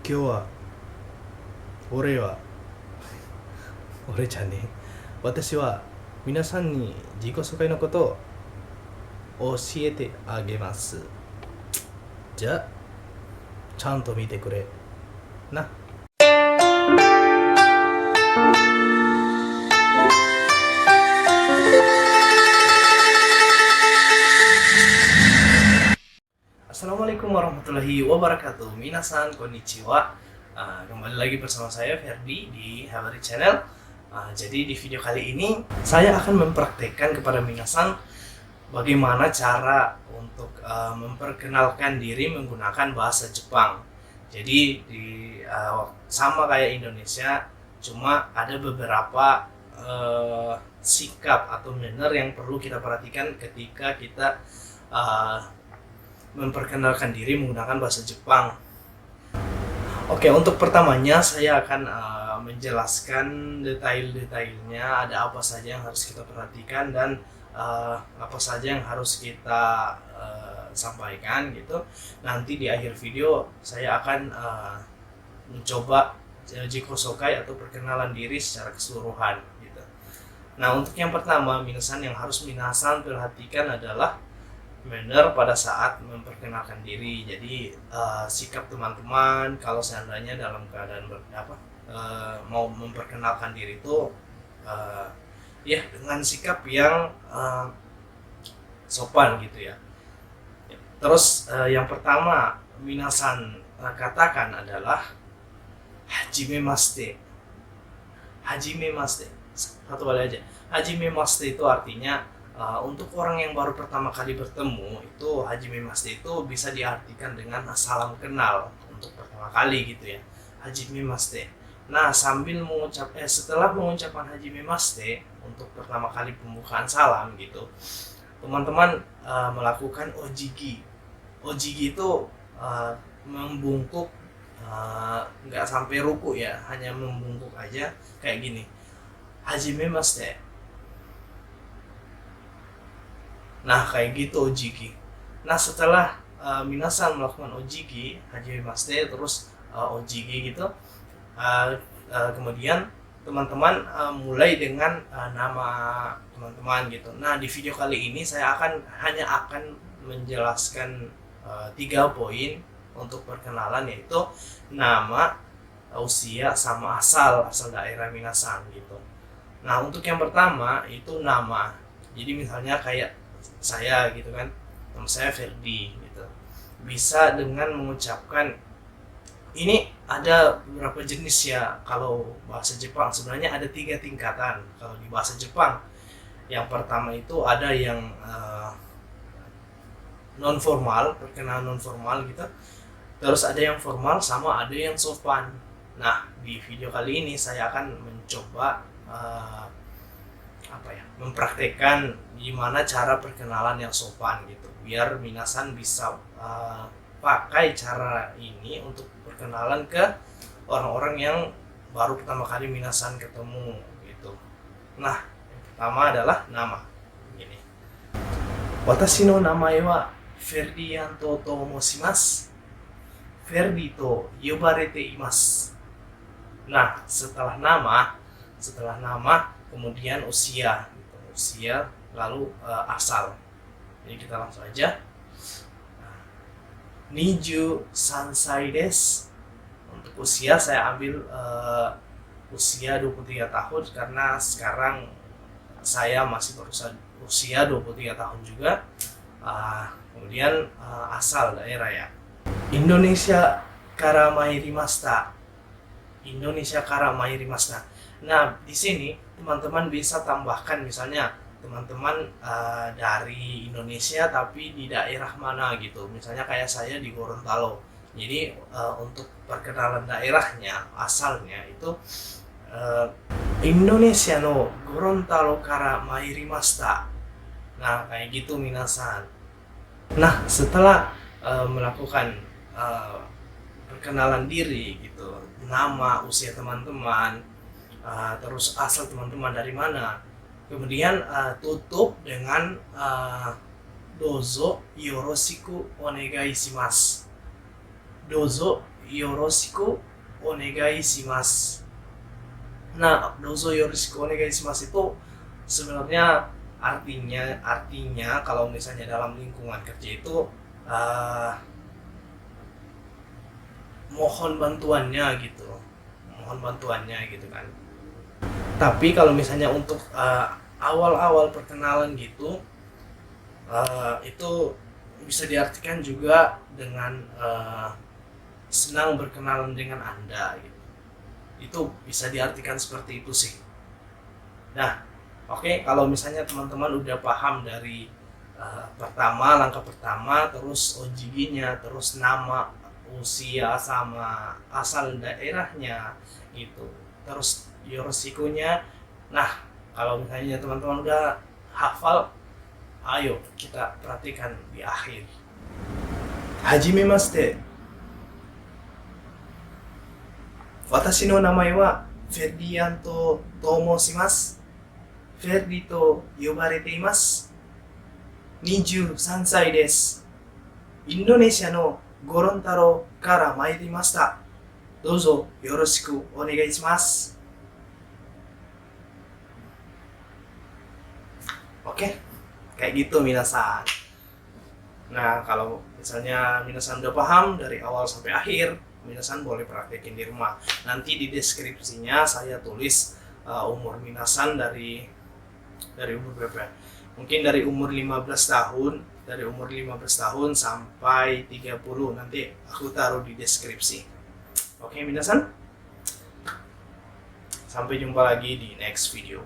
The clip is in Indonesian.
今日は俺は俺じゃねえ私は皆さんに自己紹介のことを教えてあげます。じゃあちゃんと見てくれな。Assalamualaikum warahmatullahi wabarakatuh. Minasan konnichiwa. Kembali lagi bersama saya Ferdi di Habari Channel. Jadi di video kali ini saya akan mempraktekkan kepada minasan bagaimana cara untuk memperkenalkan diri menggunakan bahasa Jepang. Jadi sama kayak Indonesia, cuma ada beberapa sikap atau manner yang perlu kita perhatikan ketika kita memperkenalkan diri menggunakan bahasa Jepang. Oke, untuk pertamanya saya akan menjelaskan detail-detailnya, ada apa saja yang harus kita perhatikan dan apa saja yang harus kita sampaikan gitu. Nanti di akhir video saya akan mencoba jiko sokai atau perkenalan diri secara keseluruhan gitu. Nah, untuk yang pertama, minasan yang harus minasan perhatikan adalah manner pada saat memperkenalkan diri. Jadi sikap teman-teman kalau seandainya dalam keadaan mau memperkenalkan diri itu ya dengan sikap yang sopan gitu ya. Terus yang pertama minasan katakan adalah hajimemashite. Hajimemashite. Satu kali aja. Hajimemashite itu artinya untuk orang yang baru pertama kali bertemu itu hajimemashite itu bisa diartikan dengan salam kenal untuk pertama kali gitu ya. Hajimemashite. Nah, setelah mengucapkan hajimemashite untuk pertama kali pembukaan salam gitu, teman-teman melakukan ojigi. Ojigi itu membungkuk, nggak sampai ruku ya, hanya membungkuk aja kayak gini. Hajimemashite. Nah, kayak gitu ojigi. Nah, setelah minasan melakukan ojigi, hajimemashite, terus ojigi gitu, kemudian teman-teman mulai dengan nama teman-teman gitu. Nah, di video kali ini saya hanya akan menjelaskan 3 poin untuk perkenalan, yaitu nama, usia, sama asal daerah minasan gitu. Nah, untuk yang pertama itu nama. Jadi misalnya kayak saya gitu kan, nama saya Ferdi gitu. Bisa dengan mengucapkan, ini ada beberapa jenis ya kalau bahasa Jepang. Sebenarnya ada 3 tingkatan kalau di bahasa Jepang. Yang pertama itu ada yang non formal, perkenalan non formal gitu. Terus ada yang formal, sama ada yang sopan. Nah, di video kali ini saya akan mencoba mempraktekkan gimana cara perkenalan yang sopan gitu, biar minasan bisa pakai cara ini untuk perkenalan ke orang-orang yang baru pertama kali minasan ketemu gitu. Nah, yang pertama adalah nama. Gini. Watashi no namae wa Ferdianto to moshimasu. Ferdi to yobarete imasu. Nah, setelah nama kemudian usia gitu. Usia lalu asal. Jadi kita langsung aja. Niju sansai desu. Untuk usia saya ambil usia 23 tahun karena sekarang saya masih berusia 23 tahun juga. Kemudian asal daerah ya, Indonesia kara mairimashita. Indonesia kara mairimashita. Nah, di sini teman-teman bisa tambahkan misalnya teman-teman dari Indonesia tapi di daerah mana gitu. Misalnya kayak saya di Gorontalo. Jadi untuk perkenalan daerahnya, asalnya itu Indonesia no Gorontalo kara mairimashita. Nah, kayak gitu minasan. Nah, setelah melakukan perkenalan diri gitu, nama, usia teman-teman, terus asal teman-teman dari mana, kemudian tutup dengan dozo yoroshiku onegai shimasu. Dozo yoroshiku onegai shimasu. Nah, dozo yoroshiku onegai shimasu itu sebenarnya artinya kalau misalnya dalam lingkungan kerja itu mohon bantuannya gitu kan. Tapi kalau misalnya untuk awal-awal perkenalan gitu, itu bisa diartikan juga dengan senang berkenalan dengan Anda gitu. Itu bisa diartikan seperti itu sih. Nah, oke, kalau misalnya teman-teman udah paham dari langkah pertama, terus ojiginya, terus nama, usia, sama asal daerahnya gitu, terus yoroshikunya. Nah, kalau misalnya teman-teman udah hafal, ayo kita perhatikan di akhir. Hajimemashite. Watashi no namae wa Ferdian to toumoshimasu. Ferdi to yobarete imasu. 23歳です。インドネシアのゴロンタロから参りました。どうぞよろしくお願いします。Oke, kayak gitu minasan. Nah, kalau misalnya minasan udah paham dari awal sampai akhir, minasan boleh praktekin di rumah. Nanti di deskripsinya saya tulis umur minasan dari umur berapa? Mungkin dari umur 15 tahun, sampai 30, nanti aku taruh di deskripsi. Oke, minasan? Sampai jumpa lagi di next video.